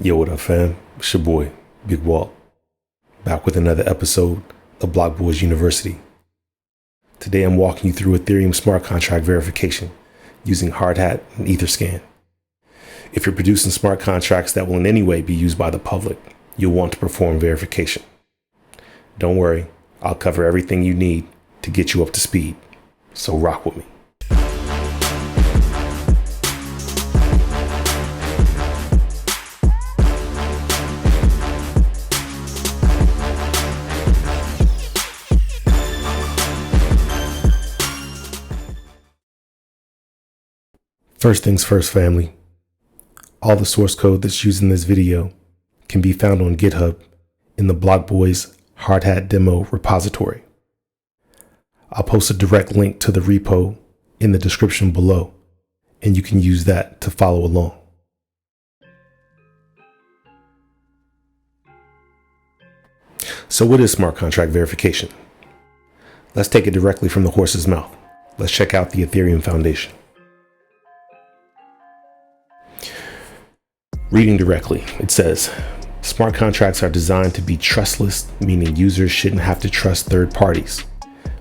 Yo, what up, fam? It's your boy, Big Walt, back with another episode of Block Boys University. Today I'm walking you through Ethereum smart contract verification using Hardhat and Etherscan. If you're producing smart contracts that will in any way be used by the public, you'll want to perform verification. Don't worry, I'll cover everything you need to get you up to speed, so rock with me. First things first, family. All the source code that's used in this video can be found on GitHub in the Block Boys Hardhat demo repository. I'll post a direct link to the repo in the description below, and you can use that to follow along. So what is smart contract verification? Let's take it directly from the horse's mouth. Let's check out the Ethereum Foundation. Reading directly, it says, smart contracts are designed to be trustless, meaning users shouldn't have to trust third parties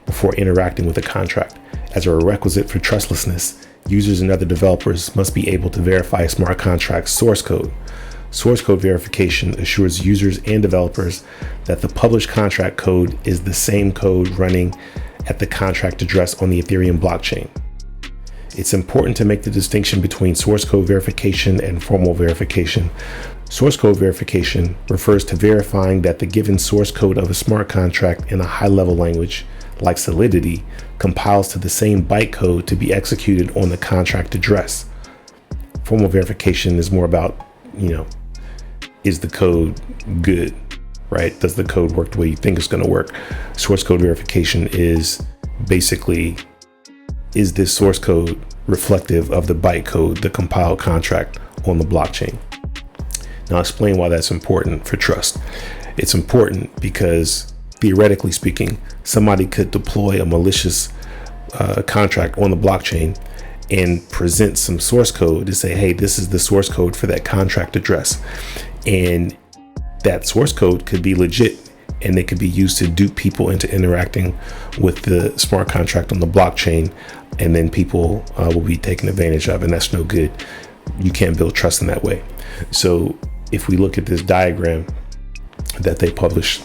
before interacting with a contract. As a requisite for trustlessness, users and other developers must be able to verify a smart contract's source code. Source code verification assures users and developers that the published contract code is the same code running at the contract address on the Ethereum blockchain. It's important to make the distinction between source code verification and formal verification. Source code verification refers to verifying that the given source code of a smart contract in a high-level language, like Solidity, compiles to the same bytecode to be executed on the contract address. Formal verification is more about, is the code good, right? Does the code work the way you think it's going to work? Source code verification is basically, is this source code reflective of the bytecode, the compiled contract on the blockchain? Now I'll explain why that's important for trust. It's important because theoretically speaking, somebody could deploy a malicious contract on the blockchain and present some source code to say, hey, this is the source code for that contract address. And that source code could be legit, and they could be used to dupe people into interacting with the smart contract on the blockchain, and then people will be taken advantage of, and that's no good. You can't build trust in that way. So if we look at this diagram that they published,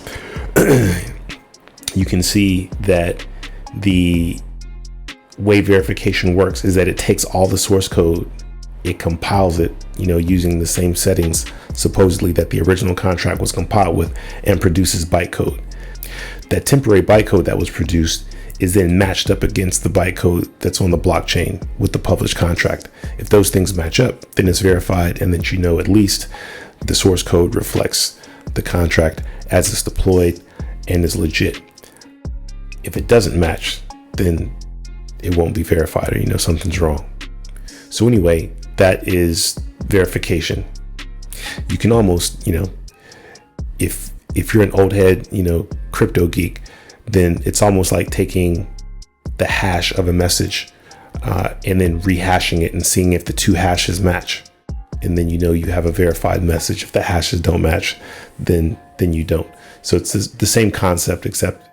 you can see that the way verification works is that it takes all the source code, it compiles it, using the same settings supposedly that the original contract was compiled with, and produces bytecode. That temporary bytecode that was produced is then matched up against the bytecode that's on the blockchain with the published contract. If those things match up, then it's verified, and then at least the source code reflects the contract as it's deployed and is legit. If it doesn't match, then it won't be verified, or something's wrong. So anyway, that is verification. You can almost, if you're an old head, crypto geek, then it's almost like taking the hash of a message and then rehashing it and seeing if the two hashes match. And then you have a verified message. If the hashes don't match, then you don't. So it's the same concept, except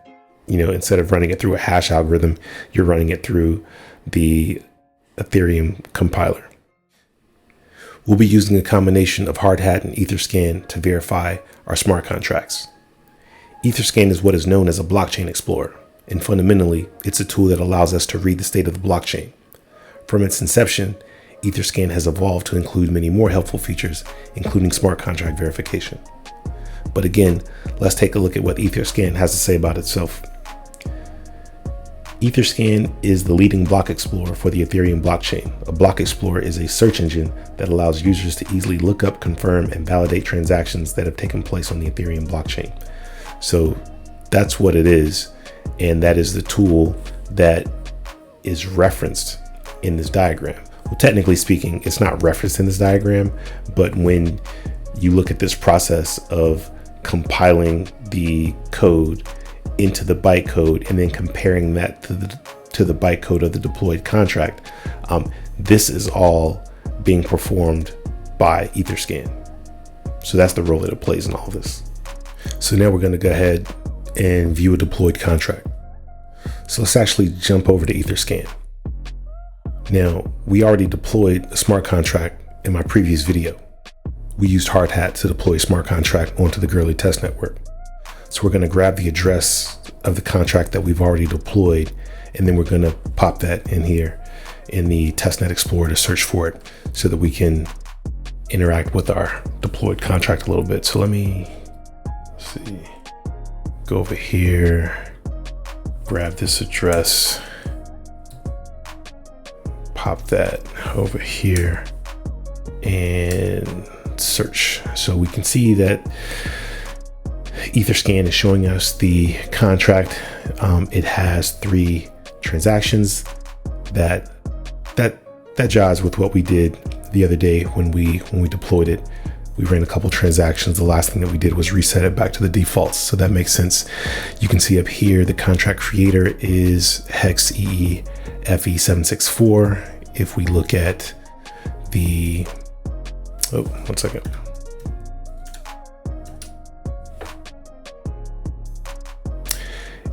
instead of running it through a hash algorithm, you're running it through the Ethereum compiler. We'll be using a combination of Hardhat and Etherscan to verify our smart contracts. Etherscan is what is known as a blockchain explorer, and fundamentally, it's a tool that allows us to read the state of the blockchain. From its inception, Etherscan has evolved to include many more helpful features, including smart contract verification. But again, let's take a look at what Etherscan has to say about itself. Etherscan is the leading block explorer for the Ethereum blockchain. A block explorer is a search engine that allows users to easily look up, confirm, and validate transactions that have taken place on the Ethereum blockchain. So that's what it is, and that is the tool that is referenced in this diagram. Well, technically speaking, it's not referenced in this diagram, but when you look at this process of compiling the code into the bytecode and then comparing that to the bytecode of the deployed contract, this is all being performed by Etherscan. So that's the role that it plays in all of this. So now we're going to go ahead and view a deployed contract. So let's actually jump over to Etherscan. Now, we already deployed a smart contract in my previous video. We used Hardhat to deploy a smart contract onto the Goerli test network. So we're going to grab the address of the contract that we've already deployed, and then we're going to pop that in here in the testnet explorer to search for it so that we can interact with our deployed contract a little bit. So let me see, go over here, grab this address, pop that over here and search. So we can see that Etherscan is showing us the contract. It has 3 transactions that jives with what we did the other day when we deployed it. We ran a couple transactions. The last thing that we did was reset it back to the defaults. So that makes sense. You can see up here, the contract creator is hex EEFE764. If we look at the, one second.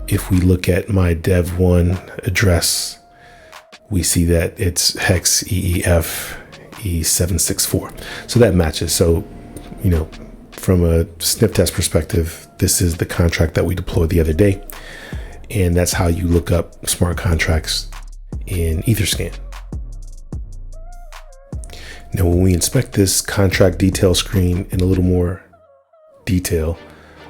If we look at my dev1 address, we see that it's hex EEFE764. So that matches. So, from a sniff test perspective, this is the contract that we deployed the other day. And that's how you look up smart contracts in Etherscan. Now, when we inspect this contract detail screen in a little more detail,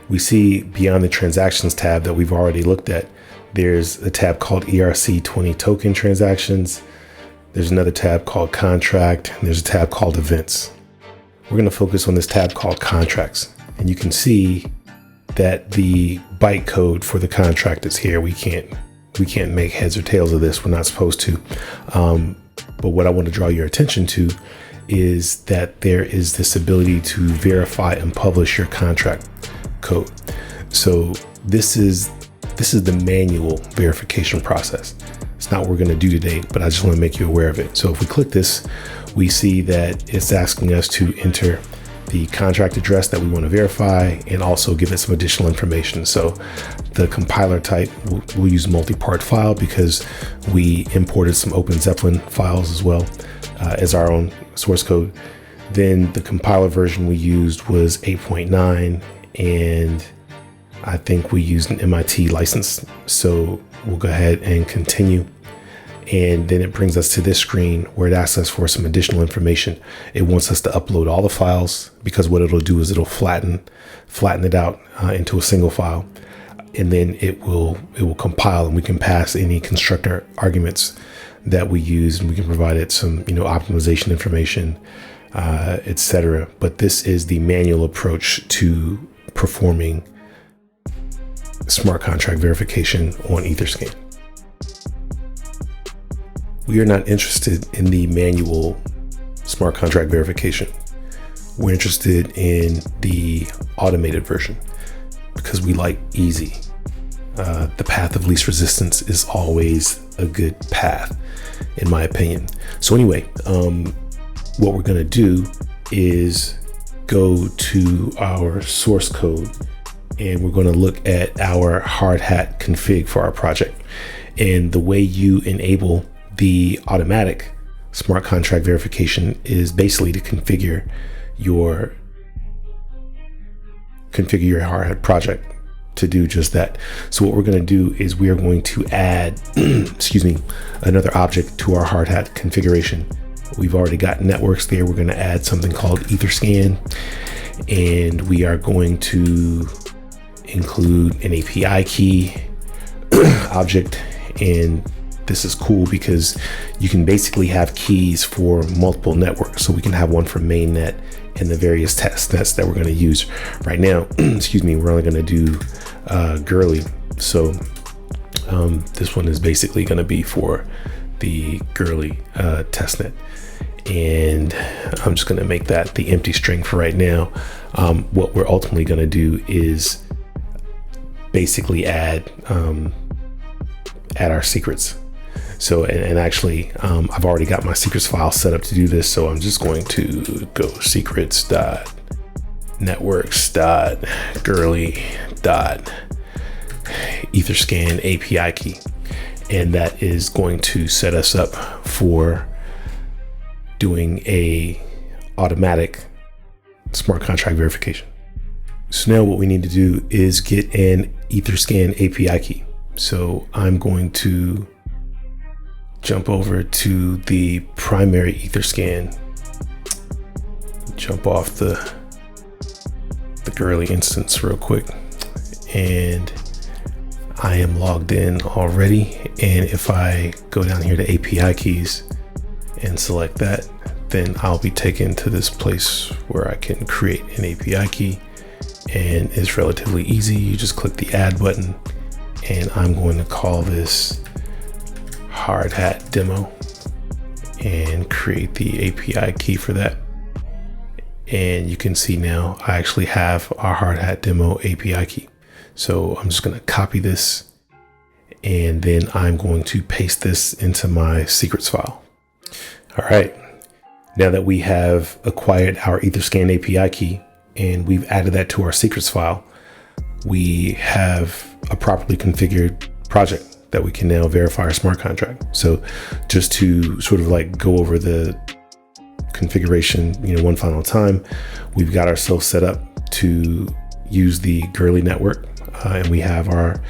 we see beyond the transactions tab that we've already looked at, there's a tab called ERC20 token transactions. There's another tab called contract, and there's a tab called events. We're going to focus on this tab called contracts. And you can see that the bytecode for the contract is here. We can't make heads or tails of this. We're not supposed to. But what I want to draw your attention to is that there is this ability to verify and publish your contract code. So this is the manual verification process. It's not what we're going to do today, but I just want to make you aware of it. So if we click this, we see that it's asking us to enter the contract address that we want to verify and also give it some additional information. So the compiler type, we'll use multi-part file because we imported some Open Zeppelin files as well as our own source code. Then the compiler version we used was 8.9, and I think we used an MIT license. So we'll go ahead and continue. And then it brings us to this screen where it asks us for some additional information. It wants us to upload all the files, because what it'll do is it'll flatten it out into a single file. And then it will compile, and we can pass any constructor arguments that we use, and we can provide it some, optimization information, etc. But this is the manual approach to performing smart contract verification on Etherscan. We are not interested in the manual smart contract verification. We're interested in the automated version because we like easy. The path of least resistance is always a good path, in my opinion. So anyway, what we're going to do is go to our source code, and we're going to look at our Hardhat config for our project. And the way you enable the automatic smart contract verification is basically to configure your Hardhat project to do just that. So what we're going to do is we are going to add, another object to our Hardhat configuration. We've already got networks there. We're going to add something called Etherscan, and we are going to include an API key object. And this is cool because you can basically have keys for multiple networks. So we can have one for mainnet and the various test nets that we're going to use right now. We're only going to do Goerli. So this one is basically going to be for the Goerli testnet. And I'm just going to make that the empty string for right now. What we're ultimately going to do is basically add our secrets. So, and actually, I've already got my secrets file set up to do this. So I'm just going to go secrets.net networks.Goerli.Etherscan API Key. And that is going to set us up for doing a automatic smart contract verification. So now what we need to do is get an Etherscan API key. So I'm going to jump over to the primary Etherscan, jump off the Goerli instance real quick, and I am logged in already. And if I go down here to API keys and select that, then I'll be taken to this place where I can create an API key, and it's relatively easy. You just click the add button, and I'm going to call this Hardhat demo and create the API key for that. And you can see now I actually have our Hardhat demo API key. So I'm just going to copy this, and then I'm going to paste this into my secrets file. All right. Now that we have acquired our Etherscan API key and we've added that to our secrets file, we have a properly configured project that we can now verify our smart contract. So just to sort of like go over the configuration, one final time, we've got ourselves set up to use the Goerli network, and we have our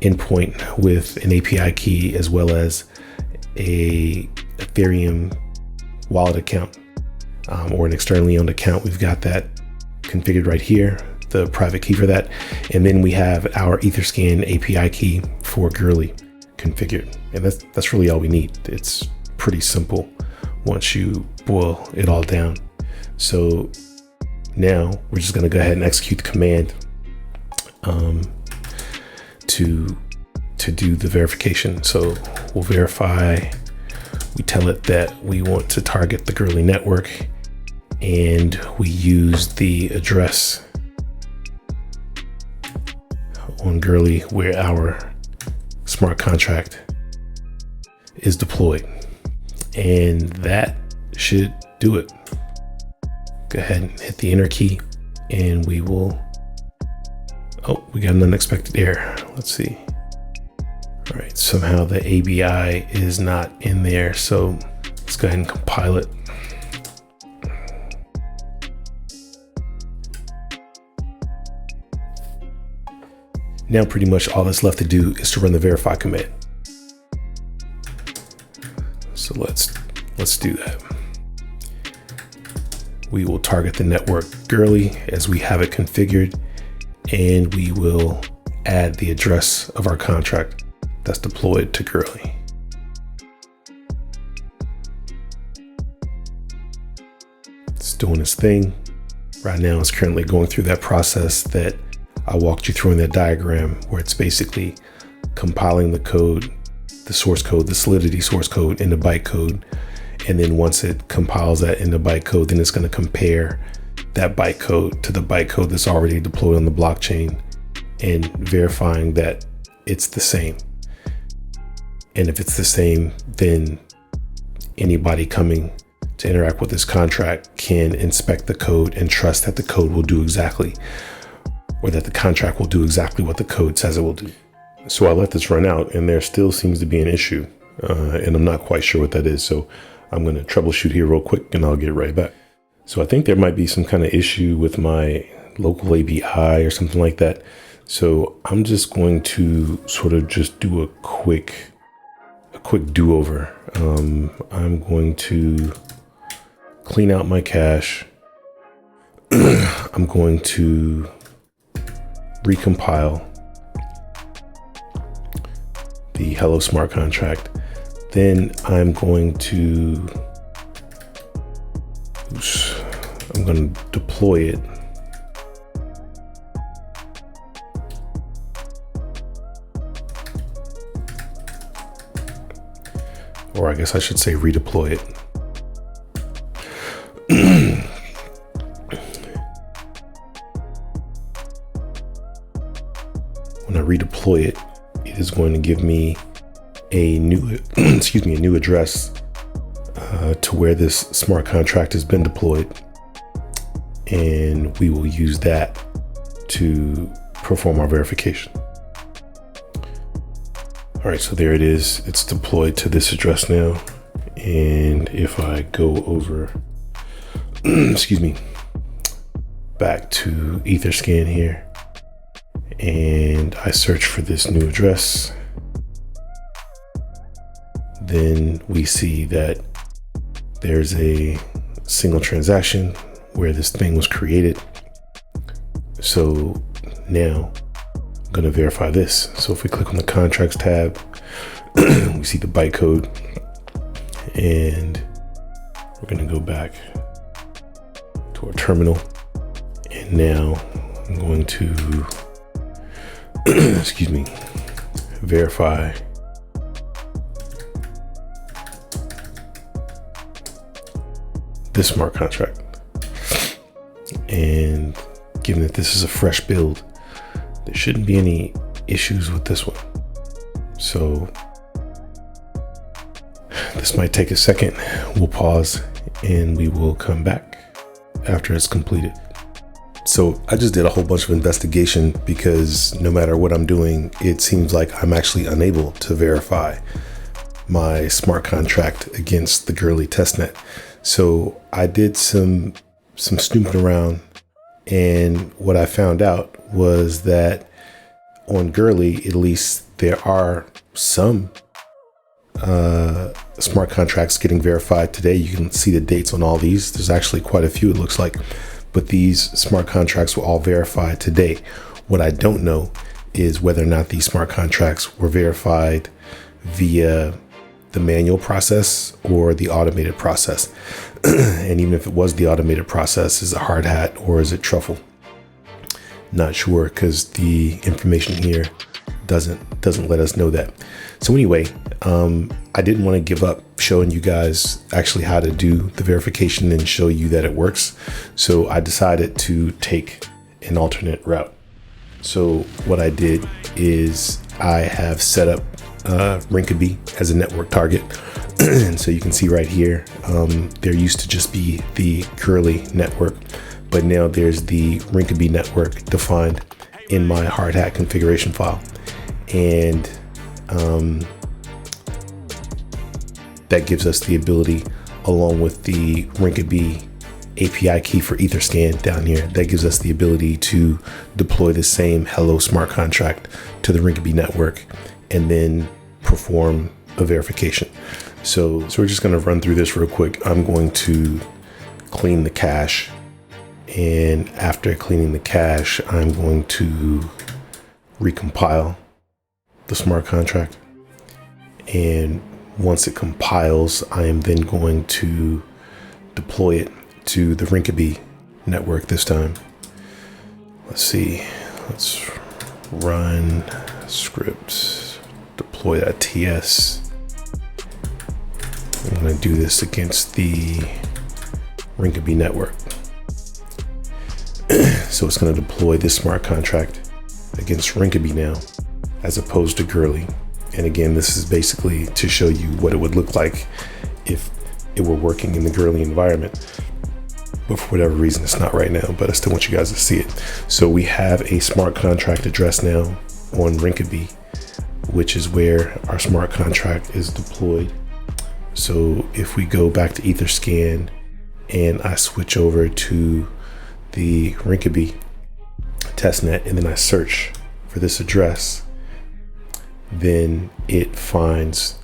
endpoint with an API key as well as a Ethereum wallet account, or an externally owned account. We've got that configured right here, the private key for that. And then we have our Etherscan API key for Goerli configured. And that's really all we need. It's pretty simple once you boil it all down. So now we're just going to go ahead and execute the command to do the verification. So we'll verify. We tell it that we want to target the Goerli network, and we use the address on Goerli where our smart contract is deployed. And that should do it. Go ahead and hit the enter key, and we will, we got an unexpected error. Let's see. All right, somehow the ABI is not in there. So let's go ahead and compile it. Now pretty much all that's left to do is to run the verify command. So let's do that. We will target the network Goerli as we have it configured, and we will add the address of our contract that's deployed to Goerli. It's doing its thing. Right now it's currently going through that process that I walked you through in that diagram, where it's basically compiling the code, the source code, the Solidity source code into bytecode. And then once it compiles that into bytecode, then it's going to compare that bytecode to the bytecode that's already deployed on the blockchain and verifying that it's the same. And if it's the same, then anybody coming to interact with this contract can inspect the code and trust that the code will do exactly, or that the contract will do exactly what the code says it will do. So I let this run out, and there still seems to be an issue, and I'm not quite sure what that is. So I'm going to troubleshoot here real quick, and I'll get right back. So I think there might be some kind of issue with my local ABI or something like that. So I'm just going to sort of just do a quick do-over. I'm going to clean out my cache. I'm going to recompile the Hello Smart contract. Then I'm going to deploy it. Or I guess I should say redeploy it. When I redeploy it, it is going to give me a new, a new address to where this smart contract has been deployed. and we will use that to perform our verification. All right, so there it is. It's deployed to this address now. And if I go over, excuse me, back to Etherscan here, and I search for this new address, then we see that there's a single transaction where this thing was created. So now I'm going to verify this. So if we click on the contracts tab, we see the bytecode, and we're going to go back to our terminal. And now I'm going to, excuse me, verify this smart contract. And given that this is a fresh build, there shouldn't be any issues with this one. So this might take a second. We'll pause and we will come back after it's completed. So I just did a whole bunch of investigation because no matter what I'm doing, it seems like I'm actually unable to verify my smart contract against the Goerli testnet. So I did some snooping around, and what I found out was that on Goerli, at least, there are some smart contracts getting verified today. You can see the dates on all these. There's actually quite a few, it looks like, but these smart contracts were all verified today. What I don't know is whether or not these smart contracts were verified via the manual process or the automated process. And even if it was the automated process, is it Hardhat or is it Truffle? Not sure, because the information here doesn't let us know that. So anyway, I didn't want to give up showing you guys actually how to do the verification and show you that it works. So I decided to take an alternate route. So what I did is I have set up Rinkeby as a network target. And so you can see right here, there used to just be the Goerli network, but now there's the Rinkeby network defined in my Hardhat configuration file. And that gives us the ability, along with the Rinkeby API key for Etherscan down here, that gives us the ability to deploy the same Hello smart contract to the Rinkeby network and then perform a verification. So we're just going to run through this real quick. I'm going to clean the cache, and after cleaning the cache, I'm going to recompile the smart contract. And once it compiles, I am then going to deploy it to the Rinkeby network this time. Let's see, let's run script deploy.ts. I'm going to do this against the Rinkeby network. So it's going to deploy this smart contract against Rinkeby now, as opposed to Goerli. And again, this is basically to show you what it would look like if it were working in the Goerli environment. But for whatever reason, it's not right now, but I still want you guys to see it. So we have a smart contract address now on Rinkeby, which is where our smart contract is deployed. So if we go back to Etherscan and I switch over to the Rinkeby testnet and then I search for this address, then it finds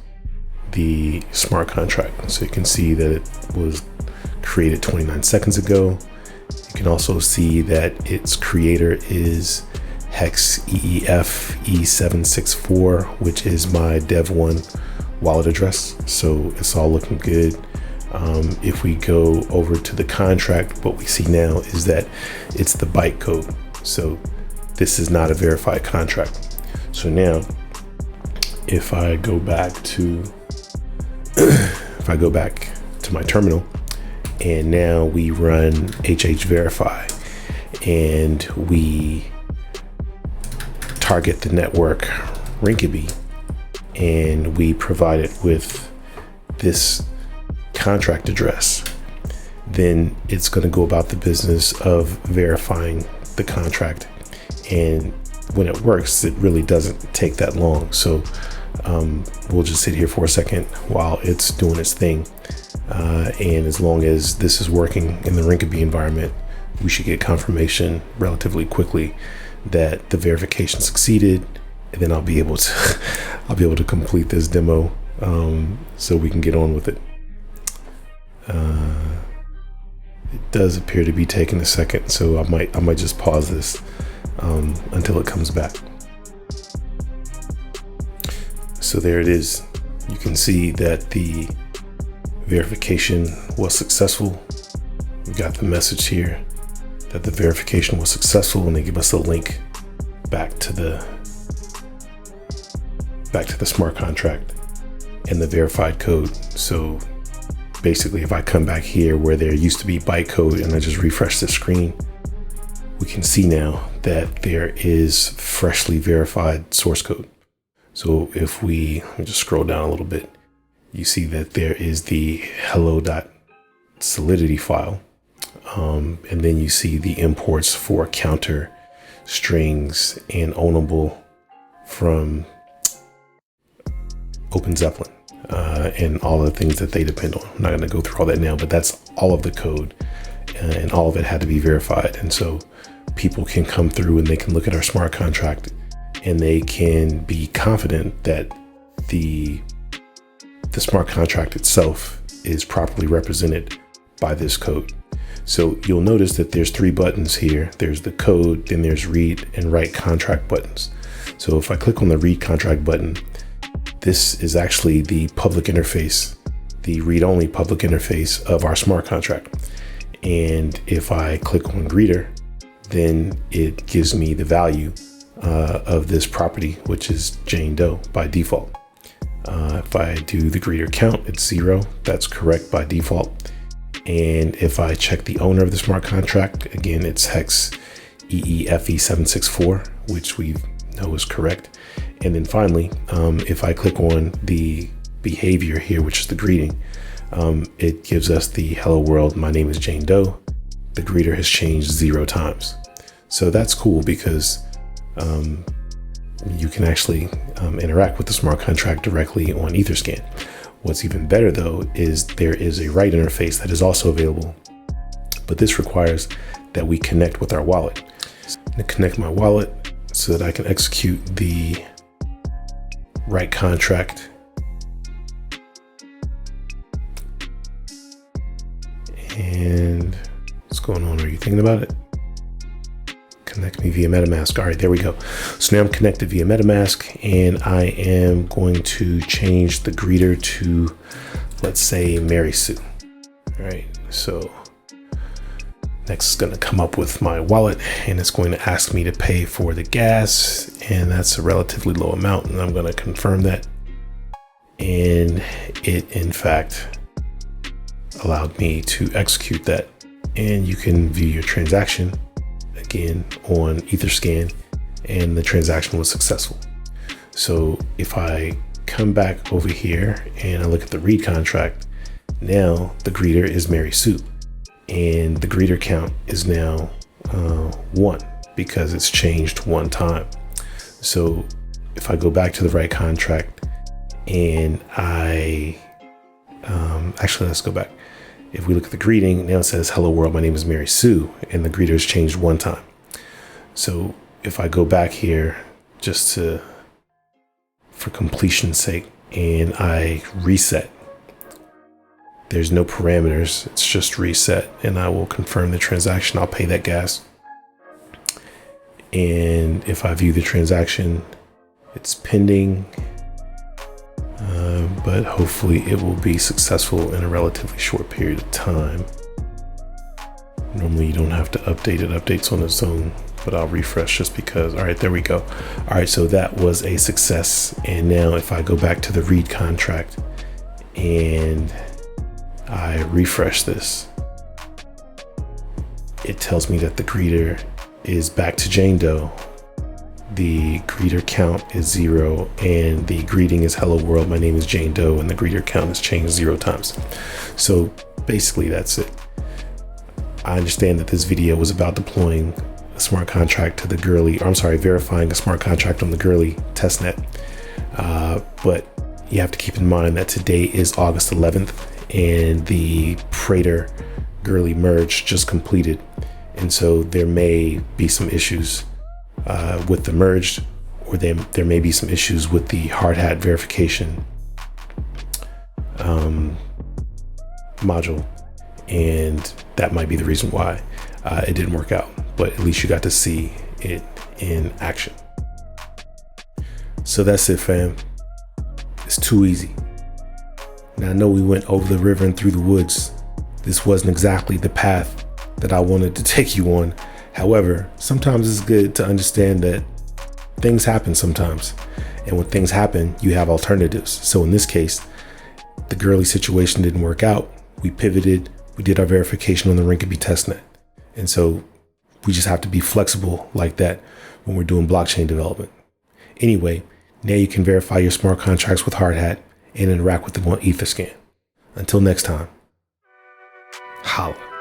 the smart contract. So you can see that it was created 29 seconds ago. You can also see that its creator is hex EEF E764, which is my dev1 wallet address. So it's all looking good. If we go over to the contract, what we see now is that it's the bytecode. So this is not a verified contract. So now if I go back to my terminal, and now we run verify and we target the network Rinkeby, and we provide it with this contract address, then it's going to go about the business of verifying the contract. And when it works, it really doesn't take that long. So we'll just sit here for a second while it's doing its thing. And as long as this is working in the Rinkeby environment, we should get confirmation relatively quickly that the verification succeeded, and then I'll be able to complete this demo so we can get on with it. It does appear to be taking a second, so I might just pause this until it comes back. So there it is. You can see that the verification was successful. We got the message here that the verification was successful, and they give us a link back to the smart contract and the verified code. So basically, if I come back here where there used to be bytecode and I just refresh the screen, we can see now that there is freshly verified source code. So if let me just scroll down a little bit, you see that there is the hello.solidity file. And then you see the imports for counter, strings, and ownable from OpenZeppelin, and all the things that they depend on. I'm not going to go through all that now, but that's all of the code, and all of it had to be verified. And so people can come through and they can look at our smart contract, and they can be confident that the smart contract itself is properly represented by this code. So you'll notice that there's 3 buttons here. There's the code, then there's read and write contract buttons. So if I click on the read contract button, this is actually the public interface, the read-only public interface of our smart contract. And if I click on greeter, then it gives me the value of this property, which is Jane Doe by default. If I do the greeter count, it's 0. That's correct by default. And if I check the owner of the smart contract, again, it's hex EEFE764, which we know is correct. And then finally, if I click on the behavior here, which is the greeting, it gives us the hello world, my name is Jane Doe. The greeter has changed 0 times. So that's cool because you can actually interact with the smart contract directly on Etherscan. What's even better though is there is a write interface that is also available, but this requires that we connect with our wallet. I'm gonna connect my wallet so that I can execute the write contract. And what's going on? Are you thinking about it? Connect me via MetaMask. All right, there we go. So now I'm connected via MetaMask, and I am going to change the greeter to, let's say, Mary Sue. All right, so next is going to come up with my wallet, and it's going to ask me to pay for the gas, and that's a relatively low amount, and I'm going to confirm that. And it, in fact, allowed me to execute that. And you can view your transaction again on Etherscan, and the transaction was successful. So if I come back over here and I look at the read contract, now the greeter is Mary Sue, and the greeter count is now 1 because it's changed 1 time. So if I go back to the write contract and actually, let's go back. If we look at the greeting, now it says, hello world, my name is Mary Sue, and the greeter has changed 1 time. So if I go back here just for completion's sake, and I reset, there's no parameters, it's just reset, and I will confirm the transaction. I'll pay that gas. And if I view the transaction, it's pending. But hopefully it will be successful in a relatively short period of time. Normally you don't have to update it, updates on its own, but I'll refresh just because. All right, there we go. All right, so that was a success. And now if I go back to the read contract and I refresh this, it tells me that the greeter is back to Jane Doe. The greeter count is 0, and the greeting is hello world, my name is Jane Doe, and the greeter count has changed 0 times. So basically that's it. I understand that this video was about deploying a smart contract to the Goerli, or I'm sorry, verifying a smart contract on the Goerli testnet. But you have to keep in mind that today is August 11th and the Prater Goerli merge just completed. And so there may be some issues with the merge, or there may be some issues with the Hardhat verification module. And that might be the reason why it didn't work out, but at least you got to see it in action. So that's it, fam. It's too easy. Now I know we went over the river and through the woods. This wasn't exactly the path that I wanted to take you on. However, sometimes it's good to understand that things happen sometimes. And when things happen, you have alternatives. So in this case, the Goerli situation didn't work out. We pivoted. We did our verification on the Rinkeby testnet. And so we just have to be flexible like that when we're doing blockchain development. Anyway, now you can verify your smart contracts with Hardhat and interact with them on Etherscan. Until next time, holla.